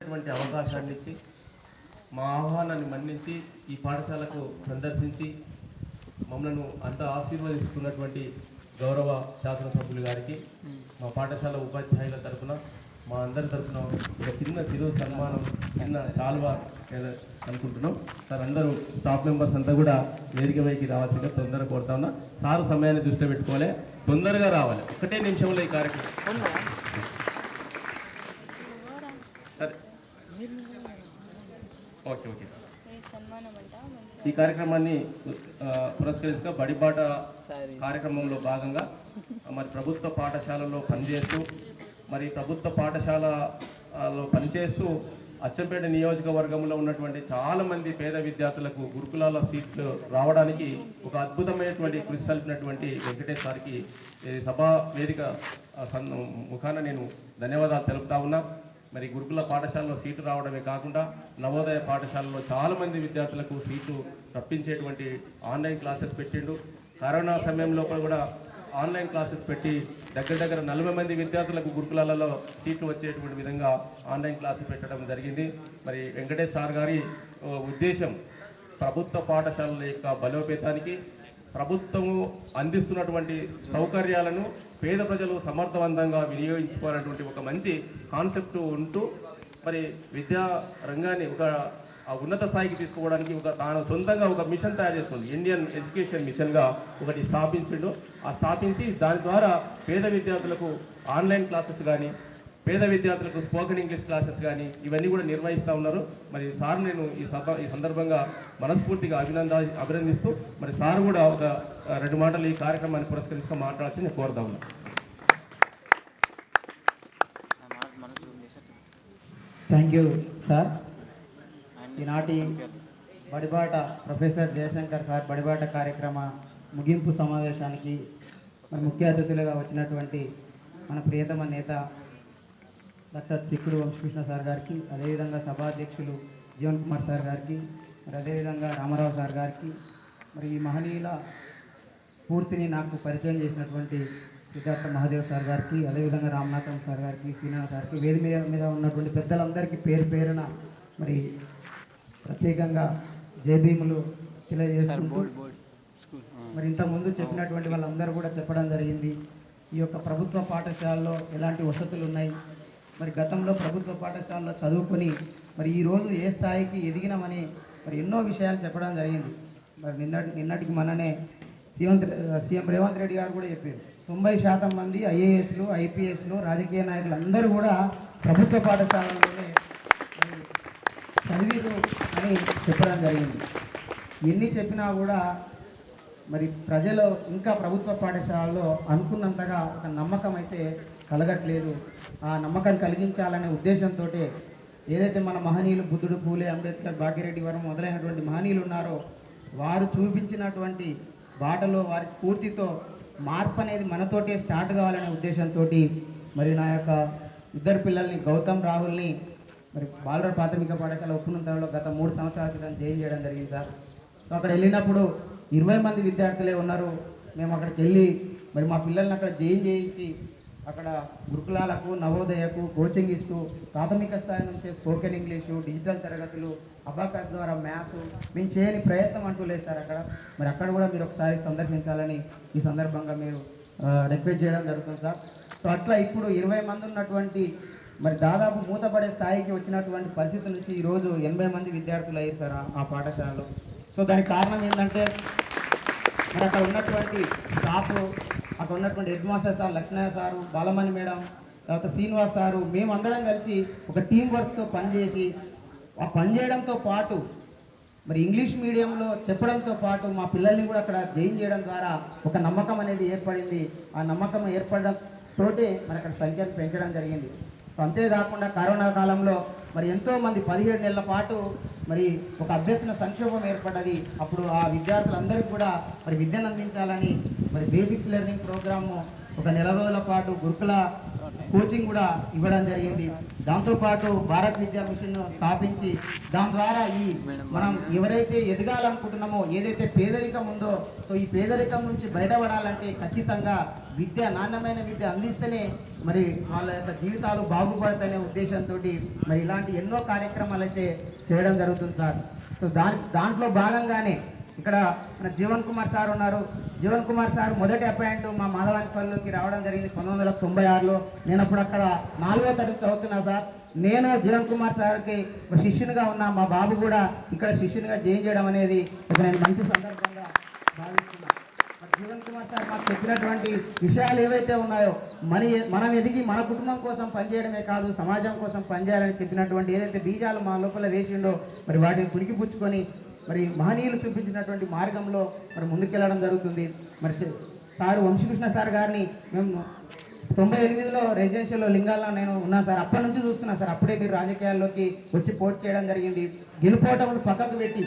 అద్భుతమైనటువంటి అవకాశాన్ని ఇచ్చి మా ఆహ్వానాన్ని మన్నించి ఈ పాఠశాలకు సందర్శించి మమ్మల్ని అంత ఆశీర్వదిస్తున్నటువంటి గౌరవ శాసనసభ్యులు గారికి మా పాఠశాల ఉపాధ్యాయుల తరఫున మా అందరి తరఫున ఒక చిరు సన్మానం చిన్న శాల్వా అనుకుంటున్నాం. సార్ అందరూ స్టాఫ్ మెంబర్స్ అంతా కూడా వేదిక పైకి రావాల్సిందిగా తొందరగా కోరుతా ఉన్నా. సారు సమయాన్ని దృష్టిలో పెట్టుకోవాలి, తొందరగా రావాలి. ఒకటే నిమిషంలో ఈ కార్యక్రమం. సరే ఓకే ఓకే సార్. ఈ కార్యక్రమాన్ని పురస్కరించగా బడిబాట కార్యక్రమంలో భాగంగా మరి ప్రభుత్వ పాఠశాలలో పనిచేస్తూ మరి ప్రభుత్వ పాఠశాలలో పనిచేస్తూ అచ్చంపేట నియోజకవర్గంలో ఉన్నటువంటి చాలామంది పేద విద్యార్థులకు గురుకులాల సీట్లు రావడానికి ఒక అద్భుతమైనటువంటి కృషి సల్పినటువంటి వెంకటేష్ సార్కి సభా వేదిక ముఖాన నేను ధన్యవాదాలు తెలుపుతా ఉన్నా. మరి గురుకుల పాఠశాలలో సీటు రావడమే కాకుండా నవోదయ పాఠశాలలో చాలామంది విద్యార్థులకు సీటు రప్పించేటువంటి ఆన్లైన్ క్లాసెస్ పెట్టిండు. కరోనా సమయంలో కూడా ఆన్లైన్ క్లాసెస్ పెట్టి దగ్గర 40 మంది విద్యార్థులకు గురుకులాలలో సీట్లు వచ్చేటువంటి విధంగా ఆన్లైన్ క్లాసులు పెట్టడం జరిగింది. మరి వెంకటేష్ సార్ గారి ఉద్దేశం ప్రభుత్వ పాఠశాలల యొక్క బలోపేతానికి, ప్రభుత్వము అందిస్తున్నటువంటి సౌకర్యాలను పేద ప్రజలు సమర్థవంతంగా వినియోగించుకోవాలన్నటువంటి ఒక మంచి కాన్సెప్ట్ ఉంటూ మరి విద్యా రంగాన్ని ఒక ఉన్నత స్థాయికి తీసుకోవడానికి తాను సొంతంగా ఒక మిషన్ తయారు చేసుకుంది. ఇండియన్ ఎడ్యుకేషన్ మిషన్గా ఒకటి స్థాపించిండు. స్థాపించి దాని ద్వారా పేద విద్యార్థులకు ఆన్లైన్ క్లాసెస్ కానీ, పేద విద్యార్థులకు స్పోకెన్ ఇంగ్లీష్ క్లాసెస్ కానీ ఇవన్నీ కూడా నిర్వహిస్తూ ఉన్నారు. మరి సార్ నేను ఈ సందర్భంగా మనస్ఫూర్తిగా అభినందిస్తూ మరి సార్ కూడా ఒక 2 మాటలు ఈ కార్యక్రమాన్ని పురస్కరించుకొని మాట్లాడాల్సి నేను కోరుతా ఉన్నాను. Thank you sir. ఈనాటి బడిబాట ప్రొఫెసర్ జయశంకర్ సార్ బడిబాట కార్యక్రమ ముగింపు సమావేశానికి మరి ముఖ్య అతిథులుగా వచ్చినటువంటి మన ప్రియతమ నేత డాక్టర్ చిక్కుడు వంశకృష్ణ సార్ గారికి, అదేవిధంగా సభాధ్యక్షులు జీవన్ కుమార్ సార్ గారికి, మరి అదేవిధంగా రామారావు సార్ గారికి, మరి ఈ మహనీయుల స్ఫూర్తిని నాకు పరిచయం చేసినటువంటి సిద్ధార్థ మహాదేవ్ సార్ గారికి, అదేవిధంగా రామనాథం సార్ గారికి, శ్రీనాథ్ సార్కి, వేది మీద ఉన్నటువంటి పెద్దలందరికీ పేరు పేరున మరి ప్రత్యేకంగా జయభీములు తెలియజేసుకుంటూ మరి ఇంతకుముందు చెప్పినటువంటి వాళ్ళందరూ కూడా చెప్పడం జరిగింది. ఈ యొక్క ప్రభుత్వ పాఠశాలలో ఎలాంటి వసతులు ఉన్నాయి, మరి గతంలో ప్రభుత్వ పాఠశాలలో చదువుకొని మరి ఈరోజు ఏ స్థాయికి ఎదిగినామని మరి ఎన్నో విషయాలు చెప్పడం జరిగింది. మరి నిన్నటికి మననే సీఎం రేవంత్ రెడ్డి గారు కూడా చెప్పారు, 90% మంది ఐఏఎస్లు, ఐపీఎస్లు, రాజకీయ నాయకులు అందరూ కూడా ప్రభుత్వ పాఠశాలలోనే చదివిరు అని చెప్పడం జరిగింది. ఎన్ని చెప్పినా కూడా మరి ప్రజలు ఇంకా ప్రభుత్వ పాఠశాలలో అనుకున్నంతగా ఒక నమ్మకం అయితే కలగట్లేదు. ఆ నమ్మకాన్ని కలిగించాలనే ఉద్దేశంతో ఏదైతే మన మహనీయులు బుద్ధుడు, పూలే, అంబేద్కర్, భాగ్యరెడ్డి వరం మొదలైనటువంటి మహనీయులు ఉన్నారో వారు చూపించినటువంటి బాటలో వారి స్ఫూర్తితో మార్పు అనేది మనతోటే స్టార్ట్ కావాలనే ఉద్దేశంతో మరి నా యొక్క ఇద్దరు పిల్లల్ని గౌతమ్, రాహుల్ని మరి బాలుర ప్రాథమిక పాఠశాల ఉప్పునంతలో గత 3 సంవత్సరాల క్రితం జాయిన్ చేయడం జరిగింది సార్. సో అక్కడ వెళ్ళినప్పుడు 20 మంది విద్యార్థులే ఉన్నారు. మేము అక్కడికి వెళ్ళి మరి మా పిల్లల్ని అక్కడ జాయిన్ చేయించి అక్కడ గురుకులాలకు, నవోదయకు కోచింగ్ ఇస్తూ ప్రాథమిక స్థాయి నుంచే స్పోకెన్ ఇంగ్లీషు, డిజిటల్ తరగతులు, అబాకస్ ద్వారా మ్యాథ్స్ మేము చేయని ప్రయత్నం అంటూ లేదు సార్ అక్కడ. మరి అక్కడ కూడా మీరు ఒకసారి సందర్శించాలని ఈ సందర్భంగా మీరు రిక్వెస్ట్ చేయడం జరుగుతుంది సార్. సో అట్లా ఇప్పుడు 20 మంది ఉన్నటువంటి మరి దాదాపు మూతపడే స్థాయికి వచ్చినటువంటి పరిస్థితి నుంచి ఈరోజు 80 మంది విద్యార్థులు అయ్యారు సార్ ఆ పాఠశాలలో. సో దానికి కారణం ఏంటంటే మరి అక్కడ ఉన్నటువంటి స్టాఫ్, అక్కడ ఉన్నటువంటి head master sir Lakshmaiah sir, Balamani madam, తర్వాత శ్రీనివాస్ సారు, మేమందరం కలిసి ఒక టీం వర్క్తో పనిచేసి ఆ పనిచేయడంతో పాటు మరి ఇంగ్లీష్ మీడియంలో చెప్పడంతో పాటు మా పిల్లల్ని కూడా అక్కడ జాయిన్ చేయడం ద్వారా ఒక నమ్మకం అనేది ఏర్పడింది. ఆ నమ్మకం ఏర్పడడంతో మరి అక్కడ సంఖ్యను పెంచడం జరిగింది. అంతేకాకుండా కరోనా కాలంలో మరి ఎంతోమంది 17 నెలల పాటు మరి ఒక అభ్యసన సంక్షోభం ఏర్పడ్డది. అప్పుడు ఆ విద్యార్థులందరికీ కూడా మరి విద్యను అందించాలని మరి బేసిక్స్ లెర్నింగ్ ప్రోగ్రాము ఒక 4 రోజుల పాటు గురుకుల కోచింగ్ కూడా ఇవ్వడం జరిగింది. దాంతోపాటు భారత్ విద్యా మిషన్ స్థాపించి దాని ద్వారా ఈ మనం ఎవరైతే ఎదగాలనుకుంటున్నామో, ఏదైతే పేదరికం ఉందో, సో ఈ పేదరికం నుంచి బయటపడాలంటే ఖచ్చితంగా విద్య, నాణ్యమైన విద్య అందిస్తేనే మరి వాళ్ళ యొక్క జీవితాలు బాగుపడతాయనే ఉద్దేశంతో మరి ఇలాంటి ఎన్నో కార్యక్రమాలు అయితే చేయడం జరుగుతుంది సార్. సో దాంట్లో భాగంగానే ఇక్కడ మన జీవన్ కుమార్ సార్ ఉన్నారు. జీవన్ కుమార్ సార్ మొదటి అపాయింట్ మా మాధవానిపల్లికి రావడం జరిగింది 1996లో. నేను అప్పుడు అక్కడ 4వ తరగతి చదువుతున్నా సార్. నేను జీవన్ కుమార్ సార్కి ఒక శిష్యునిగా ఉన్నా. మా బాబు కూడా ఇక్కడ శిష్యునిగా జాయిన్ చేయడం అనేది ఇక నేను మంచి సందర్భంగా భావిస్తున్నాను. జీవన్ కుమార్ సార్ మాకు చెప్పినటువంటి విషయాలు ఏవైతే ఉన్నాయో మనం ఎదిగి మన కుటుంబం కోసం పనిచేయడమే కాదు, సమాజం కోసం పనిచేయాలని చెప్పినటువంటి ఏదైతే బీజాలు మా లోపల వేసిండో మరి వాటిని పుణికిపుచ్చుకొని మరి మహనీయులు చూపించినటువంటి మార్గంలో మరి ముందుకెళ్ళడం జరుగుతుంది. మరి సారు వంశీకృష్ణ సార్ గారిని మేము 98లో రెసిడెన్షియల్లో లింగాల్లో నేను ఉన్నాను సార్. అప్పటి నుంచి చూస్తున్నా సార్. అప్పుడే మీరు రాజకీయాల్లోకి వచ్చి పోటీ చేయడం జరిగింది. గెలుపోవటములు పక్కకు పెట్టి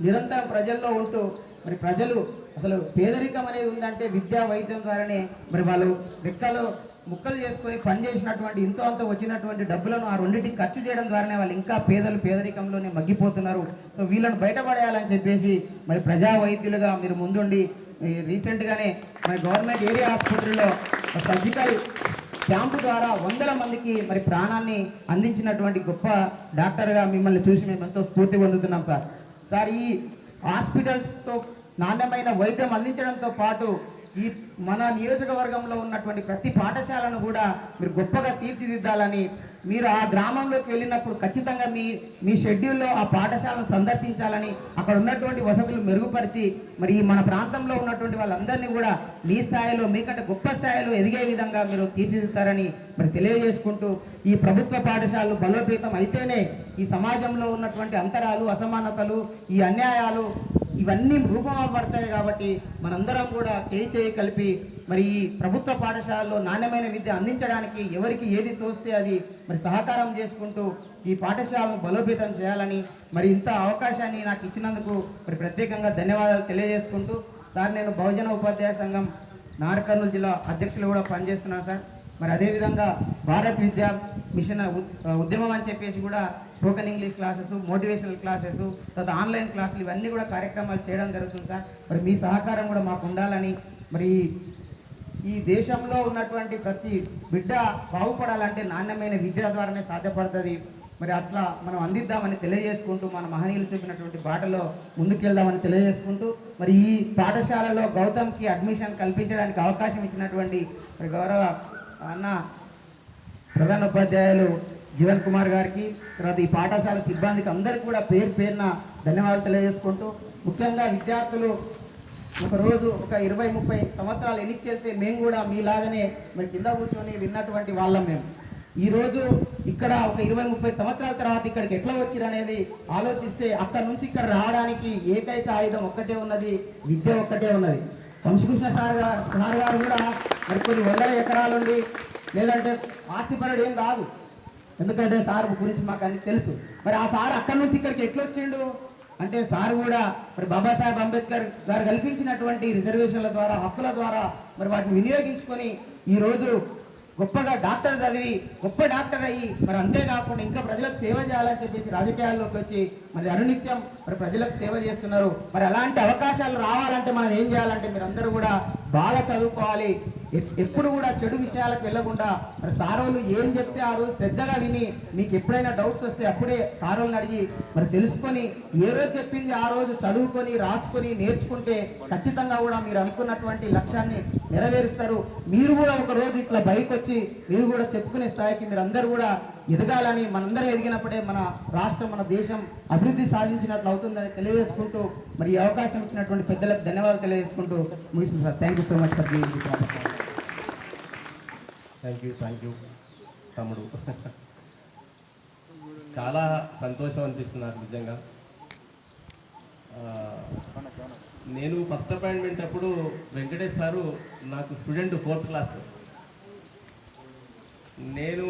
నిరంతరం ప్రజల్లో ఉంటూ మరి ప్రజలు అసలు పేదరికం అనేది ఉందంటే విద్యా వైద్యం ద్వారానే మరి వాళ్ళు రెక్కలు ముక్కలు చేసుకొని పనిచేసినటువంటి ఇంతో అంత వచ్చినటువంటి డబ్బులను ఆ రెండింటికి ఖర్చు చేయడం ద్వారానే వాళ్ళు ఇంకా పేదరికంలోనే మగ్గిపోతున్నారు. సో వీళ్ళని బయటపడేయాలని చెప్పేసి మరి ప్రజా వైద్యులుగా మీరు ముందుండి రీసెంట్గానే మరి గవర్నమెంట్ ఏరియా ఆసుపత్రిలో సర్జికల్ క్యాంపు ద్వారా 100 మందికి మరి ప్రాణాన్ని అందించినటువంటి గొప్ప డాక్టర్గా మిమ్మల్ని చూసి మేము ఎంతో స్ఫూర్తి పొందుతున్నాం సార్. సార్ ఈ హాస్పిటల్స్తో నాణ్యమైన వైద్యం అందించడంతో పాటు ఈ మన నియోజకవర్గంలో ఉన్నటువంటి ప్రతి పాఠశాలను కూడా మీరు గొప్పగా తీర్చిదిద్దాలని, మీరు ఆ గ్రామంలోకి వెళ్ళినప్పుడు ఖచ్చితంగా మీ షెడ్యూల్లో ఆ పాఠశాలను సందర్శించాలని, అక్కడ ఉన్నటువంటి వసతులు మెరుగుపరిచి మరి మన ప్రాంతంలో ఉన్నటువంటి వాళ్ళందరినీ కూడా మీ స్థాయిలో మీకంటే గొప్ప స్థాయిలో ఎదిగే విధంగా మీరు తీర్చిదిద్దారని మరి తెలియజేసుకుంటూ, ఈ ప్రభుత్వ పాఠశాలలు బలోపేతం అయితేనే ఈ సమాజంలో ఉన్నటువంటి అంతరాలు, అసమానతలు, ఈ అన్యాయాలు ఇవన్నీ రూపపడతాయి. కాబట్టి మనందరం కూడా చేయి కలిపి మరి ఈ ప్రభుత్వ పాఠశాలలో నాణ్యమైన విద్య అందించడానికి ఎవరికి ఏది తోస్తే అది మరి సహకారం చేసుకుంటూ ఈ పాఠశాలను బలోపేతం చేయాలని మరి ఇంత అవకాశాన్ని నాకు ఇచ్చినందుకు మరి ప్రత్యేకంగా ధన్యవాదాలు తెలియజేసుకుంటూ, సార్ నేను బహుజన ఉపాధ్యాయ సంఘం నాగర్ కర్నూలు జిల్లా అధ్యక్షులు కూడా పనిచేస్తున్నాను సార్. మరి అదేవిధంగా భారత్ విద్యా మిషన్ ఉద్యమం అని చెప్పేసి కూడా spoken English classes, motivational classes, తర్వాత ఆన్లైన్ క్లాసులు ఇవన్నీ కూడా కార్యక్రమాలు చేయడం జరుగుతుంది సార్. మరి మీ సహకారం కూడా మాకు ఉండాలని, మరి ఈ దేశంలో ఉన్నటువంటి ప్రతి బిడ్డ బాగుపడాలంటే నాణ్యమైన విద్య ద్వారానే సాధ్యపడుతుంది. మరి అట్లా మనం అందిద్దామని తెలియజేసుకుంటూ మన మహనీయులు చూపినటువంటి బాటలో ముందుకెళ్దామని తెలియజేసుకుంటూ, మరి ఈ పాఠశాలలో గౌతమ్కి అడ్మిషన్ కల్పించడానికి అవకాశం ఇచ్చినటువంటి మరి గౌరవ అన్న ప్రధాన ఉపాధ్యాయులు జీవన్ కుమార్ గారికి, తర్వాత ఈ పాఠశాల సిబ్బందికి అందరికీ కూడా పేరున ధన్యవాదాలు తెలియజేసుకుంటూ, ముఖ్యంగా విద్యార్థులు ఒకరోజు ఒక 20-30 సంవత్సరాలు వెనక్కి వెళ్తే మేము కూడా మీలాగానే మరి కింద కూర్చొని విన్నటువంటి వాళ్ళం. మేము ఈరోజు ఇక్కడ ఒక 20-30 సంవత్సరాల తర్వాత ఇక్కడికి ఎట్లా వచ్చిరనేది ఆలోచిస్తే అక్కడ నుంచి ఇక్కడ రావడానికి ఏకైక ఆయుధం ఒక్కటే ఉన్నది, విద్య ఒక్కటే ఉన్నది. వంశీకృష్ణ సార్ గారు కూడా మరి కొన్ని 100 ఎకరాలుండి లేదంటే ఆస్తిపరుడు ఏం కాదు, ఎందుకంటే సార్ గురించి మాకు అన్ని తెలుసు. మరి ఆ సార్ అక్కడి నుంచి ఇక్కడికి ఎట్లా వచ్చిండు అంటే సార్ కూడా మరి బాబాసాహెబ్ అంబేద్కర్ గారు కల్పించినటువంటి రిజర్వేషన్ల ద్వారా, హక్కుల ద్వారా మరి వాటిని వినియోగించుకొని ఈరోజు గొప్పగా డాక్టర్ చదివి గొప్ప డాక్టర్ అయ్యి మరి అంతేకాకుండా ఇంకా ప్రజలకు సేవ చేయాలని చెప్పేసి రాజకీయాల్లోకి వచ్చి మరి అనునిత్యం మరి ప్రజలకు సేవ చేస్తున్నారు. మరి అలాంటి అవకాశాలు రావాలంటే మనం ఏం చేయాలంటే మీరందరూ కూడా బాగా చదువుకోవాలి. ఎప్పుడు కూడా చెడు విషయాలకు వెళ్ళకుండా మరి సారోళ్ళు ఏం చెప్తే ఆ రోజు శ్రద్ధగా విని మీకు ఎప్పుడైనా డౌట్స్ వస్తే అప్పుడే సారోళ్ళని అడిగి మరి తెలుసుకొని ఏ రోజు చెప్పింది ఆ రోజు చదువుకొని రాసుకొని నేర్చుకుంటే ఖచ్చితంగా కూడా మీరు అనుకున్నటువంటి లక్ష్యాన్ని నెరవేరుస్తారు. మీరు కూడా ఒక రోజు ఇట్లా బయటకు వచ్చి మీరు కూడా చెప్పుకునే స్థాయికి మీరు అందరూ కూడా ఎదగాలని, మనందరం ఎదిగినప్పుడే మన రాష్ట్రం, మన దేశం అభివృద్ధి సాధించినట్లు అవుతుందని తెలియజేసుకుంటూ మరి ఈ అవకాశం ఇచ్చినటువంటి పెద్దలకు ధన్యవాదాలు తెలియజేసుకుంటూ ముగిస్తుంది sir. Thank you so much for thank you తమ్ముడు. చాలా సంతోషం అనిపిస్తుంది నాకు నిజంగా. నేను ఫస్ట్ అపాయింట్మెంట్ అప్పుడు వెంకటేష్ సారు నాకు స్టూడెంట్ 4th క్లాస్లో. నేను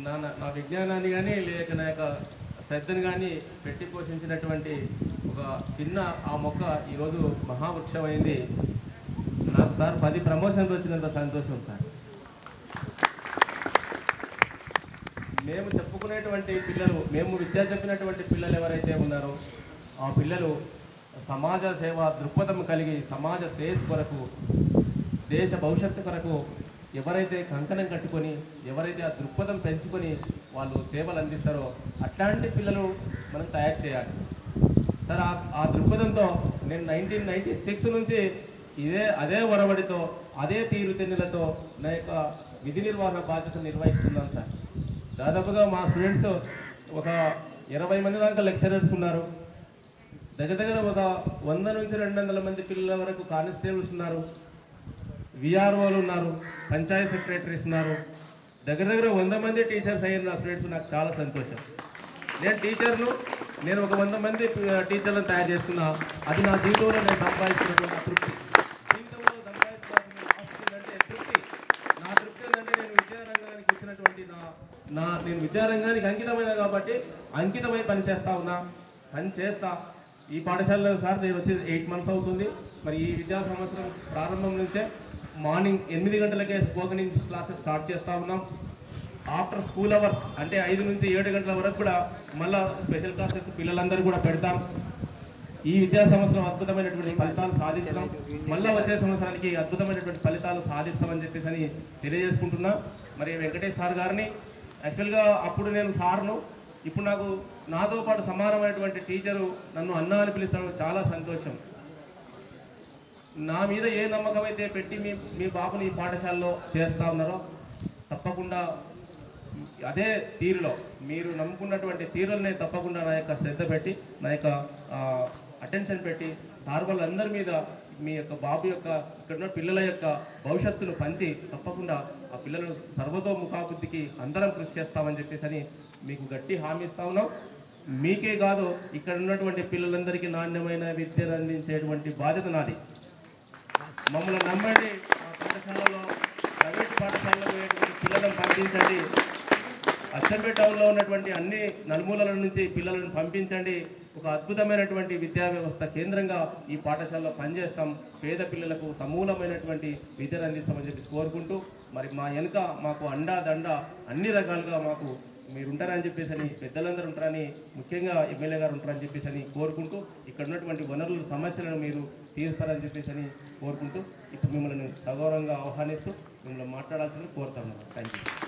నా విజ్ఞానాన్ని కానీ లేక నా యొక్క శ్రద్ధను కానీ పెట్టి పోషించినటువంటి ఒక చిన్న ఆ మొక్క ఈరోజు మహావృక్షమైంది. నాకు సార్ 10 ప్రమోషన్లు వచ్చినంత సంతోషం సార్. మేము చెప్పుకునేటువంటి పిల్లలు, మేము విద్య చెప్పినటువంటి పిల్లలు ఎవరైతే ఉన్నారో ఆ పిల్లలు సమాజ సేవ దృక్పథం కలిగి సమాజ శ్రేయస్సు కొరకు, దేశ భవిష్యత్తు కొరకు ఎవరైతే కంకణం కట్టుకొని ఎవరైతే ఆ దృక్పథం పెంచుకొని వాళ్ళు సేవలు అందిస్తారో అట్లాంటి పిల్లలు మనం తయారు చేయాలి సార్. ఆ దృక్పథంతో నేను 1996 నుంచి అదే ఒరవడితో అదే తీరుతెన్నులతో నా యొక్క విధి నిర్వహణ బాధ్యతను నిర్వహిస్తున్నాను సార్. దాదాపుగా మా స్టూడెంట్స్ ఒక 20 మంది దాకా లెక్చరర్స్ ఉన్నారు. దగ్గర ఒక 100 నుంచి 200 మంది పిల్లల వరకు కానిస్టేబుల్స్ ఉన్నారు, విఆర్ఓలు ఉన్నారు, పంచాయత్ సెక్రటరీస్ ఉన్నారు. దగ్గర 100 మంది టీచర్స్ అయిన నా స్టూడెంట్స్. నాకు చాలా సంతోషం. నేను ఒక 100 మంది టీచర్లను తయారు చేసుకున్నా. అది నా జీవితంలో నేను సంపాదించినటువంటి తృప్తి. జీవితంలో సంపాదించుకోవాల్సిందంటే తృప్తి. నా తృప్తి ఏంటంటే నేను విద్యారంగానికి వచ్చినటువంటి నేను విద్యారంగానికి అంకితమైన కాబట్టి అంకితమై పని చేస్తా. ఈ పాఠశాలలో సార్ నేను వచ్చి 8 months అవుతుంది. మరి ఈ విద్యా సంవత్సరం ప్రారంభం నుంచే మార్నింగ్ 8 గంటలకే స్పోకెన్ ఇంగ్లీష్ క్లాసెస్ స్టార్ట్ చేస్తూ ఉన్నాం. ఆఫ్టర్ స్కూల్ అవర్స్ అంటే 5 నుంచి 7 గంటల వరకు కూడా మళ్ళీ స్పెషల్ క్లాసెస్ పిల్లలందరూ కూడా పెడతాం. ఈ విద్యా సంవత్సరం అద్భుతమైనటువంటి ఫలితాలు సాధించడం, మళ్ళీ వచ్చే సంవత్సరానికి అద్భుతమైనటువంటి ఫలితాలు సాధిస్తామని చెప్పేసి తెలియజేసుకుంటున్నా. మరి వెంకటేష్ సార్ గారిని యాక్చువల్గా అప్పుడు నేను సార్ను, ఇప్పుడు నాతో పాటు సమానమైనటువంటి టీచరు నన్ను అన్నా అని పిలుస్తాను. చాలా సంతోషం. నా మీద ఏ నమ్మకం అయితే పెట్టి మీ బాబుని ఈ పాఠశాలలో చేస్తూ ఉన్నారో తప్పకుండా అదే తీరులో మీరు నమ్ముకున్నటువంటి తీరులనే తప్పకుండా నా యొక్క శ్రద్ధ పెట్టి నా యొక్క అటెన్షన్ పెట్టి సార్ వాళ్ళందరి మీద మీ యొక్క బాబు యొక్క ఇక్కడ ఉన్న పిల్లల యొక్క భవిష్యత్తును పంచి తప్పకుండా ఆ పిల్లలను సర్వతోముఖాభివృద్ధికి అందరం కృషి చేస్తామని చెప్పేసి మీకు గట్టి హామీ ఇస్తా ఉన్నాం. మీకే కాదు ఇక్కడ ఉన్నటువంటి పిల్లలందరికీ నాణ్యమైన విద్యను అందించేటువంటి బాధ్యత నాది. మమ్మల్ని నమ్మండి. మా పాఠశాలలో ప్రైవేట్ పాఠశాలలో పోయేటువంటి పిల్లలను పంపించండి. అచ్చంపేట టౌన్లో ఉన్నటువంటి అన్ని నలుమూలల నుంచి పిల్లలను పంపించండి. ఒక అద్భుతమైనటువంటి విద్యా వ్యవస్థ కేంద్రంగా ఈ పాఠశాలలో పనిచేస్తాం. పేద పిల్లలకు సమూలమైనటువంటి విద్యను అందిస్తామని చెప్పి కోరుకుంటూ, మరి మా వెనుక మాకు అండా దండ అన్ని రకాలుగా మాకు మీరు ఉంటారని చెప్పేసి పెద్దలందరూ ఉంటారని, ముఖ్యంగా ఎమ్మెల్యే గారు ఉంటారని చెప్పేసి కోరుకుంటూ, ఇక్కడ ఉన్నటువంటి వనరుల సమస్యలను మీరు తీరుస్తారని చెప్పేసి కోరుకుంటూ ఇప్పుడు మిమ్మల్ని సగౌరవంగా ఆహ్వానిస్తూ మిమ్మల్ని మాట్లాడాల్సింది కోరుతాను. Thank you.